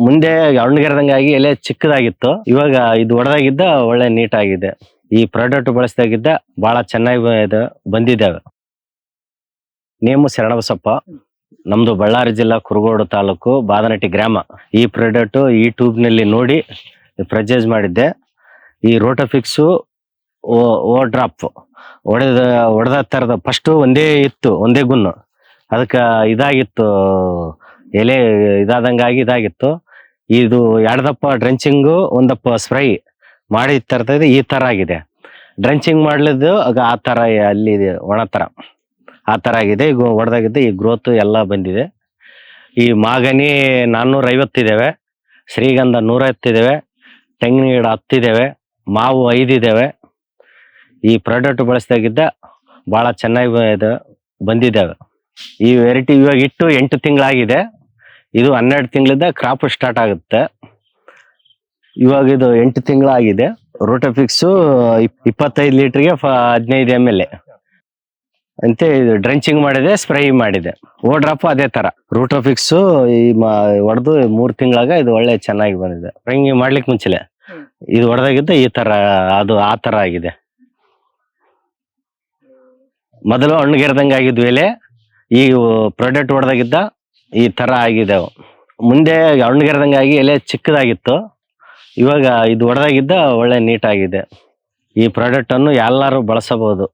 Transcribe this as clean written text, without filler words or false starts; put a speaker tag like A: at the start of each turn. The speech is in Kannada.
A: ಮುಂದೆ ಹಣ್ಣುಗೆರೆದಂಗಾಗಿ ಎಲೆ ಚಿಕ್ಕದಾಗಿತ್ತು. ಇವಾಗ ಇದು ಒಡೆದಾಗಿದ್ದ ಒಳ್ಳೆ ನೀಟ್ ಆಗಿದೆ. ಈ ಪ್ರಾಡಕ್ಟ್ ಬಳಸಿದಾಗಿದ್ದ ಬಹಳ ಚೆನ್ನಾಗಿ ಬಂದಿದ್ದಾವೆ. ನೇಮು ಶರಣಬಸಪ್ಪ. ನಮ್ದು ಬಳ್ಳಾರಿ ಜಿಲ್ಲಾ ಕುರುಗೋಡು ತಾಲೂಕು ಬಾದನಟ್ಟಿ ಗ್ರಾಮ. ಈ ಪ್ರಾಡಕ್ಟ್ ಯೂಟ್ಯೂಬ್ ನಲ್ಲಿ ನೋಡಿ ಪರ್ಚೇಸ್ ಮಾಡಿದ್ದೆ. ಈ ರೋಟೋಫಿಕ್ಸು ಓ ಡ್ರಾಪ್ ಹೊಡೆದ ತರದ ಫಸ್ಟ್ ಒಂದೇ ಇತ್ತು, ಒಂದೇ ಗುನ್ನು. ಅದಕ್ಕೆ ಇದಾಗಿತ್ತು, ಎಲೆ ಇದಾದಂಗಾಗಿ ಇದಾಗಿತ್ತು. ಇದು ಎರಡದಪ್ಪ ಡ್ರೆಂಚಿಂಗು, ಒಂದಪ್ಪ ಸ್ಪ್ರೈ ಮಾಡಿ ತರ್ತದೆ. ಈ ತರ ಆಗಿದೆ. ಡ್ರೆಂಚಿಂಗ್ ಮಾಡ್ಲಿದ್ದು ಆ ತರ ಅಲ್ಲಿ ಒಣ ತರ ಆ ತರ ಆಗಿದೆ. ಈಗ ಹೊಡೆದಾಗಿದ್ದೆ ಈ ಗ್ರೋತ್ ಎಲ್ಲ ಬಂದಿದೆ. ಈ ಮಾಗನಿ 450 ಇದಾವೆ, ಶ್ರೀಗಂಧ 110 ಇದಾವೆ, ತೆಂಗಿನ ಗಿಡ 10 ಇದಾವೆ, ಮಾವು 5 ಇದಾವೆ. ಈ ಪ್ರಾಡಕ್ಟ್ ಬಳಸಿದಾಗಿದ್ದ ಬಹಳ ಚೆನ್ನಾಗಿ ಬಂದಿದ್ದಾವೆ. ಈ ವೆರೈಟಿ ಇವಾಗ ಇಟ್ಟು 8 ತಿಂಗಳಾಗಿದೆ. ಇದು 12 ತಿಂಗಳಿಂದ ಕ್ರಾಪ್ ಸ್ಟಾರ್ಟ್ ಆಗುತ್ತೆ. ಇವಾಗ ಇದು 8 ತಿಂಗಳಾಗಿದೆ. ರೋಟೋಫಿಕ್ಸು 25 ಲೀಟರ್ಗೆ 15 ml ಅಂತೆ. ಇದು ಡ್ರೆಂಚಿಂಗ್ ಮಾಡಿದೆ, ಸ್ಪ್ರೈ ಮಾಡಿದೆ. ಓ ಡ್ರಾಪ್ ಅದೇ ತರ. ರೋಟೋಫಿಕ್ಸು ಈ ಹೊಡೆದು 3 ತಿಂಗಳಾಗ ಇದು ಒಳ್ಳೆ ಚೆನ್ನಾಗಿ ಬಂದಿದೆ. ಸ್ಪ್ರೈಂಗ್ ಮಾಡ್ಲಿಕ್ಕೆ ಮುಂಚೆಲೆ ಇದು ಹೊಡೆದಾಗಿದ್ದ ಈ ತರ, ಅದು ಆ ತರ ಆಗಿದೆ. ಮೊದಲು ಹಣ್ಣುಗೆರೆದಂಗೆ ಆಗಿದ್ವು ಎಲೆ. ಈ ಪ್ರಾಡಕ್ಟ್ ಹೊಡೆದಾಗಿದ್ದ ಈ ತರ ಆಗಿದ್ದಾವೆ. ಮುಂದೆ ಹಣ್ಣುಗೆರೆದಂಗಾಗಿ ಎಲೆ ಚಿಕ್ಕದಾಗಿತ್ತು. ಇವಾಗ ಇದು ಹೊಡೆದಾಗಿದ್ದ ಒಳ್ಳೆ ನೀಟ್ ಆಗಿದೆ. ಈ ಪ್ರಾಡಕ್ಟ್ ಅನ್ನು ಎಲ್ಲರೂ ಬಳಸಬಹುದು.